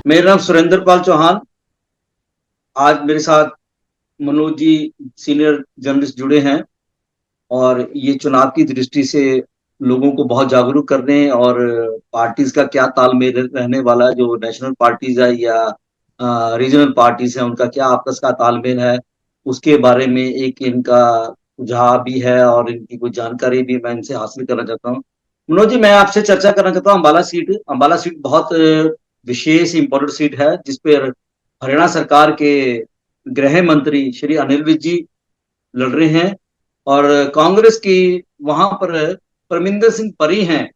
मेरा नाम सुरेंद्र पाल चौहान। आज मेरे साथ मनोज जी, सीनियर जर्नलिस्ट जुड़े हैं और ये चुनाव की दृष्टि से लोगों को बहुत जागरूक करने और पार्टीज का क्या तालमेल रहने वाला है, जो नेशनल पार्टीज है या रीजनल पार्टीज है, उनका क्या आपस का तालमेल है, उसके बारे में एक इनका सुझाव भी है और इनकी कुछ जानकारी भी मैं इनसे हासिल करना चाहता हूँ। मनोज जी, मैं आपसे चर्चा करना चाहता हूँ अम्बाला सीट बहुत विशेष इंपॉर्टेंट सीट है, जिस पर हरियाणा सरकार के गृह मंत्री श्री अनिल विज जी लड़ रहे हैं और कांग्रेस की वहां पर परमिंदर सिंह परी हैं,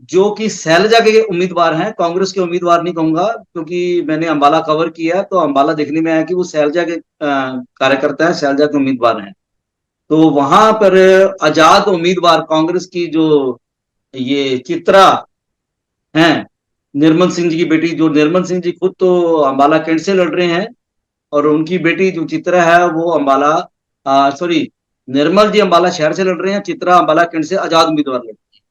जो कि शैलजा के उम्मीदवार हैं। कांग्रेस के उम्मीदवार नहीं कहूंगा, क्योंकि मैंने अंबाला कवर किया तो अंबाला देखने में आया कि वो शैलजा के कार्यकर्ता है, शैलजा के उम्मीदवार हैं। तो वहां पर आजाद उम्मीदवार कांग्रेस की जो ये चित्रा हैं, निर्मल सिंह जी की बेटी, जो निर्मल सिंह जी खुद तो अंबाला कैंट से लड़ रहे हैं और उनकी बेटी जो चित्रा है वो अंबाला सॉरी, निर्मल जी अंबाला शहर से लड़ रहे हैं, चित्रा अंबाला कैंट से आजाद उम्मीदवार लड़ रहे हैं।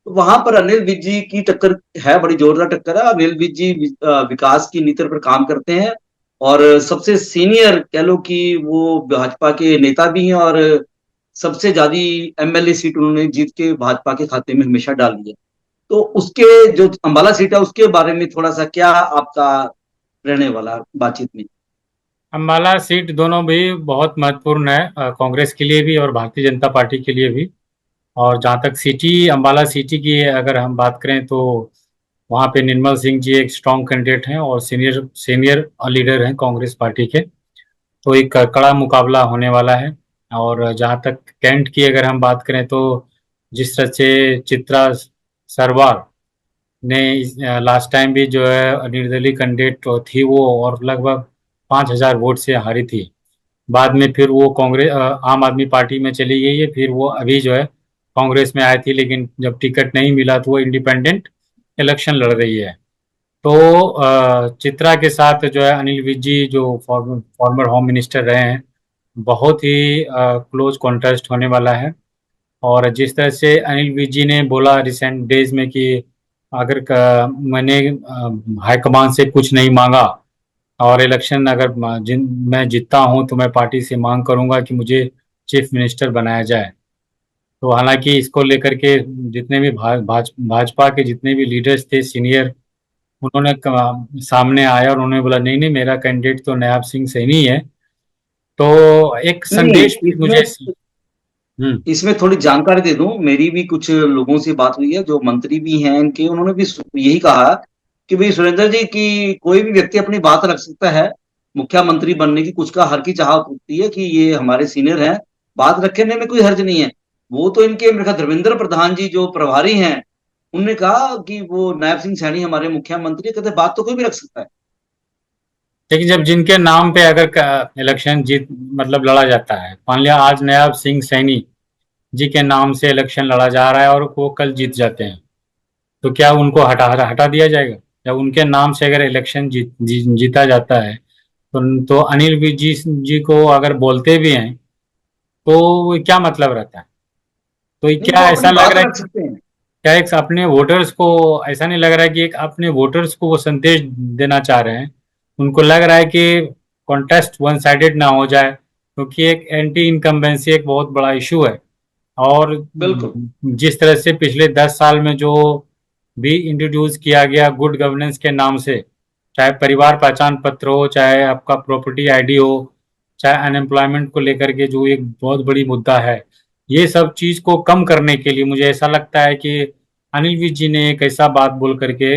तो वहां पर अनिल विज जी की टक्कर है, बड़ी जोरदार टक्कर है। अनिल विज जी विकास की नीति पर काम करते हैं और सबसे सीनियर कह लो कि वो भाजपा के नेता भी हैं और सबसे ज्यादा एमएलए सीट उन्होंने जीत के भाजपा के खाते में हमेशा डाली है। तो उसके जो अंबाला सीट है उसके बारे में थोड़ा सा क्या आपका रहने वाला बातचीत में। अम्बाला सीट दोनों भी बहुत महत्वपूर्ण है, कांग्रेस के लिए भी और भारतीय जनता पार्टी के लिए भी। और जहाँ तक सिटी अम्बाला सिटी की अगर हम बात करें तो वहाँ पे निर्मल सिंह जी एक स्ट्रांग कैंडिडेट हैं और सीनियर सीनियर लीडर हैं कांग्रेस पार्टी के। तो एक कड़ा मुकाबला होने वाला है। और जहाँ तक कैंट की अगर हम बात करें तो जिस तरह से चित्रा सरवार ने लास्ट टाइम भी जो है निर्दलीय कैंडिडेट थी वो, और लगभग 5,000 वोट से हारी थी। बाद में फिर वो कांग्रेस आम आदमी पार्टी में चली गई है, फिर वो अभी जो है कांग्रेस में आई थी, लेकिन जब टिकट नहीं मिला तो वो इंडिपेंडेंट इलेक्शन लड़ रही है। तो चित्रा के साथ जो है अनिल विज जी जो फॉर्मर होम मिनिस्टर रहे हैं, बहुत ही क्लोज कॉन्टेस्ट होने वाला है। और जिस तरह से अनिल विज जी ने बोला रिसेंट डेज में कि अगर मैंने हाईकमान से कुछ नहीं मांगा और इलेक्शन अगर मैं जीतता हूं तो मैं पार्टी से मांग करूंगा कि मुझे चीफ मिनिस्टर बनाया जाए। तो हालांकि इसको लेकर के जितने भी भाजपा के जितने भी लीडर्स थे सीनियर, उन्होंने सामने आया और उन्होंने बोला नहीं नहीं, मेरा कैंडिडेट तो नायब सिंह सैनी है। तो एक नहीं, संदेश भी मुझे। हम्म। इसमें थोड़ी जानकारी दे दूं। मेरी भी कुछ लोगों से बात हुई है जो मंत्री भी हैं इनके, उन्होंने भी यही कहा कि भाई सुरेंद्र जी की कोई भी व्यक्ति अपनी बात रख सकता है, मुख्यमंत्री बनने की कुछ का हर की चाहत होती है कि ये हमारे सीनियर हैं, बात रखने में कोई हर्ज नहीं है। वो तो इनके मेरे ख्याल धर्मेंद्र प्रधान जी जो प्रभारी हैं, उनने कहा कि वो नायब सिंह सैनी हमारे मुख्यमंत्री, कहते बात तो कोई भी रख सकता है। लेकिन जब जिनके नाम पे अगर इलेक्शन जीत मतलब लड़ा जाता है, मान लिया आज नायब सिंह सैनी जी के नाम से इलेक्शन लड़ा जा रहा है और वो कल जीत जाते हैं, तो क्या उनको हटा दिया जाएगा? जब उनके नाम से अगर इलेक्शन जीता जाता है तो अनिल विज जी को अगर बोलते भी हैं तो क्या मतलब रहता है? तो ये नहीं, क्या वो अपनी ऐसा लग बात रहा है रख सकते हैं। क्या एक अपने वोटर्स को, ऐसा नहीं लग रहा है कि एक अपने वोटर्स को वो संदेश देना चाह रहे हैं? उनको लग रहा है कि कॉन्टेस्ट वन साइडेड ना हो जाए, क्योंकि एक एंटी इनकम्बेंसी एक बहुत बड़ा इशू है। और बिल्कुल। जिस तरह से पिछले 10 साल में जो भी इंट्रोड्यूस किया गया गुड गवर्नेंस के नाम से, चाहे परिवार पहचान पत्र हो, चाहे आपका प्रॉपर्टी आईडी हो, चाहे अनएम्प्लॉयमेंट को लेकर के जो एक बहुत बड़ी मुद्दा है, ये सब चीज को कम करने के लिए मुझे ऐसा लगता है कि अनिल विज जी ने एक ऐसा बात बोल करके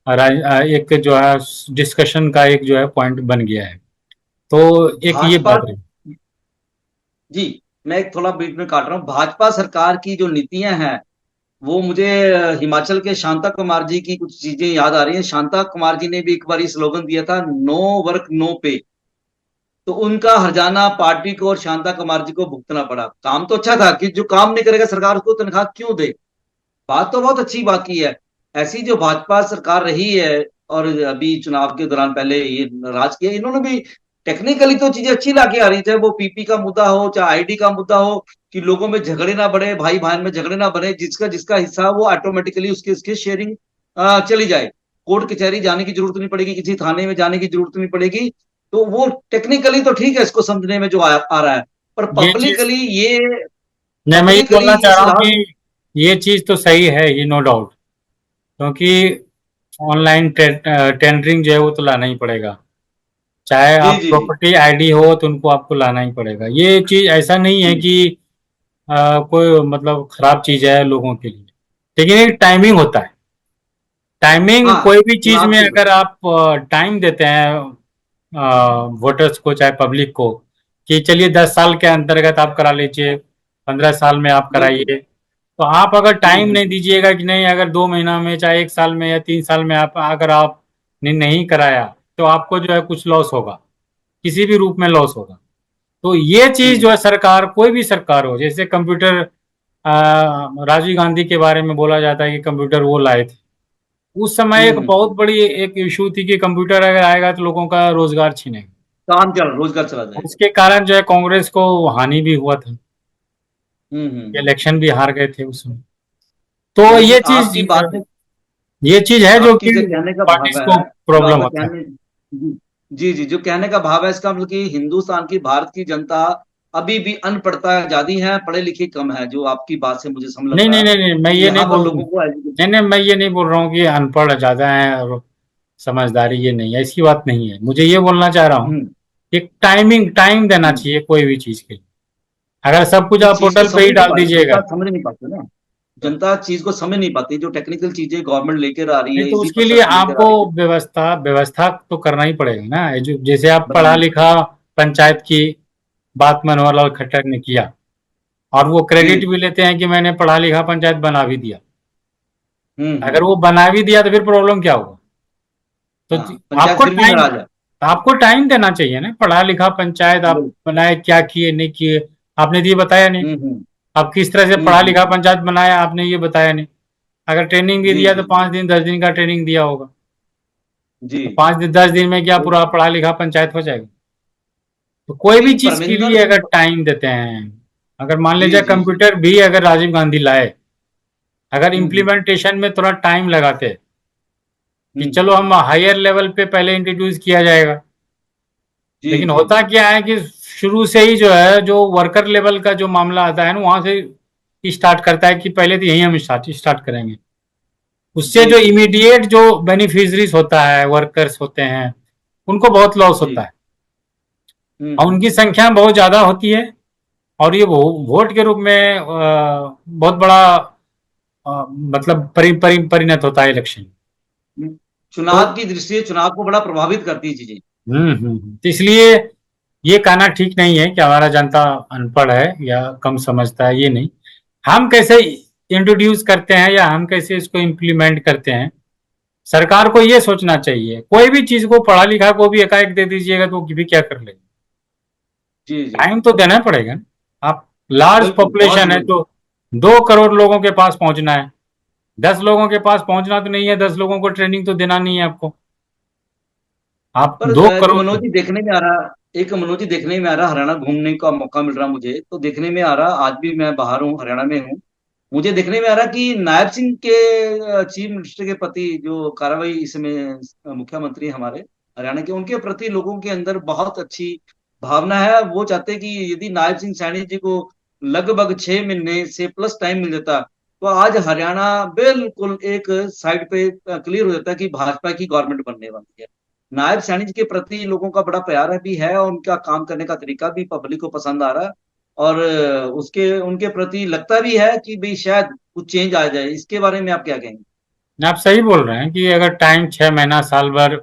एक जो है डिस्कशन का एक जो है पॉइंट बन गया है। तो एक ये भाजपा, बात रही। जी, मैं एक थोड़ा बीच में काट रहा हूँ। भाजपा सरकार की जो नीतियां हैं वो मुझे हिमाचल के शांता कुमार जी की कुछ चीजें याद आ रही हैं। शांता कुमार जी ने भी एक बार स्लोगन दिया था, नो वर्क नो पे। तो उनका हर्जाना पार्टी को और शांता कुमार जी को भुगतना पड़ा। काम तो अच्छा था कि जो काम नहीं करेगा सरकार उसको तनख्वाह क्यों दे, बात तो बहुत अच्छी बात की है। ऐसी जो भाजपा सरकार रही है और अभी चुनाव के दौरान पहले ये राज किया, इन्होंने भी टेक्निकली तो चीजें अच्छी लाके आ रही, चाहे वो पीपी का मुद्दा हो, चाहे आईडी का मुद्दा हो, कि लोगों में झगड़े ना बढ़े, भाई बहन में झगड़े ना बने, जिसका जिसका हिस्सा हो वो ऑटोमेटिकली उसकी उसकी शेयरिंग चली जाए। कोर्ट कचहरी जाने की जरूरत नहीं पड़ेगी, किसी थाने में जाने की जरूरत नहीं पड़ेगी। तो वो टेक्निकली तो ठीक है इसको समझने में जो आ रहा है, पर ये चीज नहीं, मैं ये पब्लिकली बोलना चाह इस रहा हूँ राह कि ये चीज तो सही है, ये नो डाउट, क्योंकि ऑनलाइन टेंडरिंग जो है वो तो लाना ही पड़ेगा। चाहे जी आप जी जी। प्रॉपर्टी आईडी हो तो उनको आपको लाना ही पड़ेगा। ये चीज ऐसा नहीं है हम्म, कि कोई मतलब खराब चीज है लोगों के लिए, लेकिन एक टाइमिंग होता है। टाइमिंग हाँ कोई भी चीज चुनाव में की। अगर आप टाइम देते हैं वोटर्स को चाहे पब्लिक को, कि चलिए 10 साल के अंतर्गत आप करा लीजिए, 15 साल में आप बिल्कुल। कराइए, तो आप अगर टाइम नहीं हम्म। दीजिएगा कि नहीं, अगर 2 महीना में चाहे 1 साल में या 3 साल में आप अगर आपने नहीं कराया, तो आपको जो है कुछ लॉस होगा, किसी भी रूप में लॉस होगा। तो ये चीज जो हम्म है सरकार, कोई भी सरकार हो, जैसे कंप्यूटर राजीव गांधी के बारे में बोला जाता है कि कंप्यूटर वो लाए थे। उस समय एक हम्म। बहुत बड़ी एक इशू थी कि कंप्यूटर अगर आएगा तो लोगों का रोजगार छीनेगा। काम चल रोजगार चला जाएगा। उसके कारण जो है कांग्रेस को हानि भी हुआ था, हम्म। इलेक्शन भी हार गए थे उसमें। तो बिल्कुल आपकी बात में, ये चीज है जो आपकी कि जो कहने का भाव पार्टीज को है, जो प्रॉब्लम आपका होता है। कहने, जी जी जी, जो कहने का भाव है इसका मतलब कि हिंदुस्तान की, भारत की जनता अभी भी अनपढ़ता ज्यादा है, पढ़े लिखे कम है, जो आपकी बात से मुझे समझ लग नहीं रहा नहीं है नहीं नहीं, मैं कि ये नहीं यहाँ पर बोल लोगों को नहीं नहीं, मैं ये नहीं बोल रहा हूँ कि अनपढ़ ज्यादा है और समझदारी ये नहीं है, ऐसी बात नहीं है। मुझे ये बोलना चाह रहा हूँ हम्म, कि टाइम देना हम्म। चाहिए कोई भी चीज के लिए। अगर सब कुछ इस आप चीज को पोर्टल पे समझ ही नहीं डाल पाती दीजिएगा, जनता, समझ नहीं पाती ना। जनता चीज को समझ नहीं पाती, जो टेक्निकल चीजें गवर्नमेंट लेकर आ रही नहीं है, तो इजी उसके लिए प्रोसेस लेकर आ आपको रही है। व्यवस्था तो करना ही पड़ेगा ना। जैसे आप पढ़ा बताइए। लिखा पंचायत की बात मनोहर लाल खट्टर ने किया, और वो क्रेडिट जी। भी लेते हैं कि मैंने पढ़ा लिखा पंचायत बना भी दिया। अगर हम्म। वो बना भी दिया तो फिर प्रॉब्लम क्या होगा? तो हाँ, पंचायत फिर भी नाराज है। आपको टाइम देना चाहिए ना। पढ़ा लिखा पंचायत आप बिल्कुल। बनाए, क्या किए नहीं किए आपने तो ये बताया नहीं। हम्म। आप किस तरह से पढ़ा लिखा पंचायत बनाया आपने ये बताया नहीं। अगर ट्रेनिंग भी जी दिया तो जी 5 दिन 10 दिन का ट्रेनिंग दिया होगा। जी। तो 5 दिन 10 दिन में क्या तो पूरा पढ़ा लिखा पंचायत हो जाएगा? तो कोई भी नहीं, चीज के परमिंदर लिए सिंह। अगर टाइम देते हैं, अगर मान जी लीजिए जी जी। कंप्यूटर भी अगर राजीव गांधी लाए, अगर हम्म। इम्प्लीमेंटेशन में थोड़ा टाइम लगाते कि हम्म। चलो हम हायर लेवल पे पहले इंट्रोड्यूस किया जाएगा, जी लेकिन जी होता जी। क्या है कि शुरू से ही जो है, जो वर्कर लेवल का जो मामला आता है ना, वहां से स्टार्ट करता है कि पहले तो यही हम स्टार्ट करेंगे। उससे जी जो जी जी इमीडिएट जो बेनिफिशरीज होता है, वर्कर्स होते हैं, उनको बहुत लॉस जी। होता है, और हम्म। उनकी संख्या बहुत ज्यादा होती है। और ये वोट के रूप में बहुत बड़ा मतलब परिणत होता है इलेक्शन। तो चुनाव की दृष्टि से चुनाव को बड़ा प्रभावित करती है चीजें। तो इसलिए ये कहना ठीक नहीं है कि हमारा जनता अनपढ़ है या कम समझता है, ये नहीं। हम कैसे इंट्रोड्यूस करते हैं या हम कैसे इसको इम्प्लीमेंट करते हैं, सरकार को ये सोचना चाहिए। कोई भी चीज को पढ़ा लिखा को भी एकाएक दे दीजिएगा तो वो भी क्या कर लेगा? जी जी टाइम जी। तो देना पड़ेगा ना। आप लार्ज बिल्कुल, बहुत पॉपुलेशन है जरूरी। तो 2 करोड़ लोगों के पास पहुंचना है। 10 लोगों के पास पहुंचना तो नहीं है, 10 लोगों को ट्रेनिंग तो देना नहीं है आपको। आप पर दो जो करोड़ मनोज जी देखने में आ रहा, एक मनोज जी देखने में आ रहा, हरियाणा घूमने का मौका मिल रहा मुझे, तो देखने में आ रहा, आज भी मैं बाहर हूँ, हरियाणा में हूँ। मुझे देखने में आ रहा कि नायब सिंह के चीफ मिनिस्टर के प्रति जो कार्रवाई इसमें मुख्यमंत्री हमारे हरियाणा के, उनके प्रति लोगों के अंदर बहुत अच्छी भावना है। वो चाहते हैं कि यदि नायब सिंह सैनी जी को लगभग 6 महीने से प्लस टाइम मिल जाता, तो आज हरियाणा बिल्कुल एक साइड पे क्लियर हो जाता है कि भाजपा की गवर्नमेंट बनने वाली है। नायब सैनी जी के प्रति लोगों का बड़ा प्यार भी है, और उनका काम करने का तरीका भी पब्लिक को पसंद आ रहा है। और उसके उनके प्रति लगता भी है कि भाई शायद कुछ चेंज आ जाए। इसके बारे में आप क्या कहेंगे? आप सही बोल रहे हैं कि अगर टाइम 6 महीना साल भर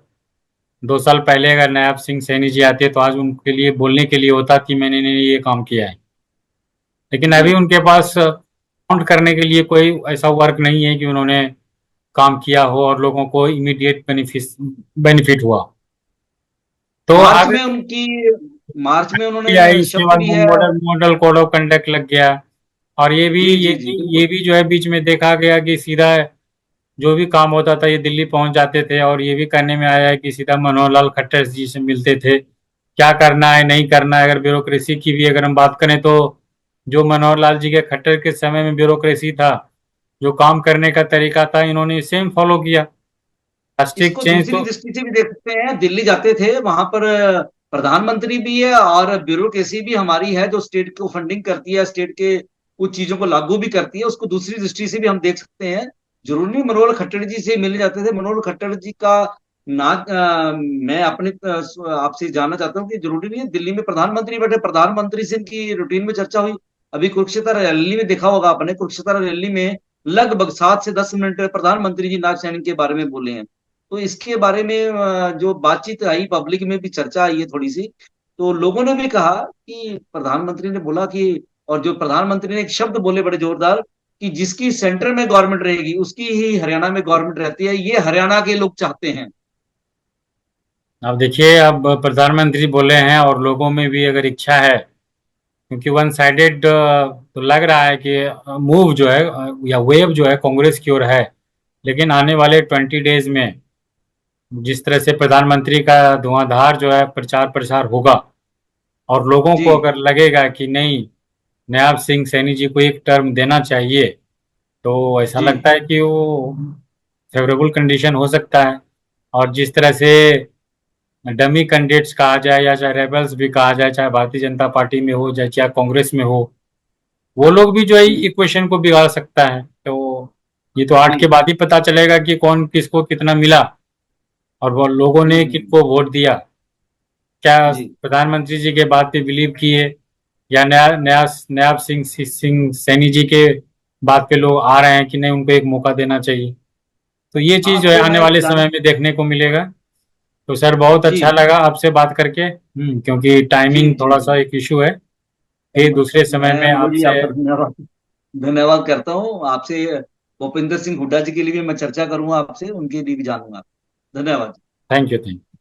2 साल पहले अगर नायब सिंह सैनी जी आते तो आज उनके लिए बोलने के लिए होता कि मैंने ये काम किया है। लेकिन जी अभी उनके पास काउंट करने के लिए कोई ऐसा वर्क नहीं है कि उन्होंने काम किया हो और लोगों को इमीडिएट बेनिफिट हुआ। तो मार्च आगे में उनकी, मार्च में भी आई, उन्होंने उसके शपथ बाद ली वो है। मॉडल कोड ऑफ कंडक्ट लग गया। और जी जी जी ये बिल्कुल। भी जो है बीच में देखा गया कि सीधा जो भी काम होता था ये दिल्ली पहुंच जाते थे, और ये भी कहने में आया है कि सीधा मनोहर लाल खट्टर जी से मिलते थे, क्या करना है नहीं करना है। अगर ब्यूरोक्रेसी की भी अगर हम बात करें तो जो मनोहर लाल जी के खट्टर के समय में ब्यूरोक्रेसी था, जो काम करने का तरीका था, इन्होंने सेम फॉलो किया। ड्रास्टिक इसको चेंज दूसरी तो दृष्टि से भी देख सकते हैं। दिल्ली जाते थे, वहां पर प्रधानमंत्री भी है और ब्यूरोक्रेसी भी हमारी है जो स्टेट को फंडिंग करती है, स्टेट के कुछ चीजों को लागू भी करती है। उसको दूसरी दृष्टि से भी हम देख सकते हैं। जरूरी नहीं मनोहर खट्टर जी से मिलने जाते थे। मनोहर खट्टर जी का ना मैं अपने आपसे जानना चाहता हूँ कि जरूरी नहीं है दिल्ली में प्रधानमंत्री बैठे, प्रधानमंत्री से इनकी रूटीन में चर्चा हुई। अभी कुरुक्षेत्र रैली में देखा होगा आपने, कुरुक्षेत्र रैली में लगभग 7 से 10 मिनट प्रधानमंत्री जी नाग सैनिक के बारे में बोले हैं। तो इसके बारे में जो बातचीत आई, पब्लिक में भी चर्चा आई है थोड़ी सी। तो लोगों ने भी कहा कि प्रधानमंत्री ने बोला कि, और जो प्रधानमंत्री ने एक शब्द बोले बड़े जोरदार, कि जिसकी सेंटर में गवर्नमेंट रहेगी उसकी ही हरियाणा में गवर्नमेंट रहती है, ये हरियाणा के लोग चाहते हैं। अब देखिए, अब प्रधानमंत्री बोले हैं और लोगों में भी अगर इच्छा है, क्योंकि वन साइडेड तो लग रहा है कि मूव जो है या वेव जो है कांग्रेस की ओर है। लेकिन आने वाले 20 डेज में जिस तरह से प्रधानमंत्री का धुआंधार जो है प्रचार प्रसार होगा, और लोगों जी को अगर लगेगा कि नहीं, नायब सिंह सैनी जी को एक टर्म देना चाहिए, तो ऐसा जी लगता है कि वो फेवरेबल कंडीशन हो सकता है। और जिस तरह से डमी कैंडिडेट्स कहा जाए या चाहे रेबल्स भी कहा जाए, चाहे भारतीय जनता पार्टी में हो चाहे चाहे कांग्रेस में हो, वो लोग भी जो है जी इक्वेशन को बिगाड़ सकता है। तो ये तो 8 के जी बाद ही पता चलेगा कि कौन किसको कितना मिला और वो लोगों ने हम्म, किसको वोट दिया। क्या जी प्रधानमंत्री जी के बात पे बिलीव किए, या नया नया नायब सिंह सिंह सैनी जी के बात पे लोग आ रहे हैं कि नहीं, उनको एक मौका देना चाहिए। तो ये चीज जो है आपसे आने मैं वाले जान समय में देखने को मिलेगा। तो सर, बहुत जी अच्छा लगा आपसे बात करके। क्योंकि जी टाइमिंग जी थोड़ा सा जी। एक इशू है। फिर दूसरे समय मैं में मनोज जी आपसे। आपका धन्यवाद धन्यवाद करता हूँ आपसे। भूपिंदर सिंह हुड्डा जी के लिए भी मैं चर्चा करूंगा, आपसे उनके लिए भी जानूंगा। धन्यवाद। Thank you, thank you.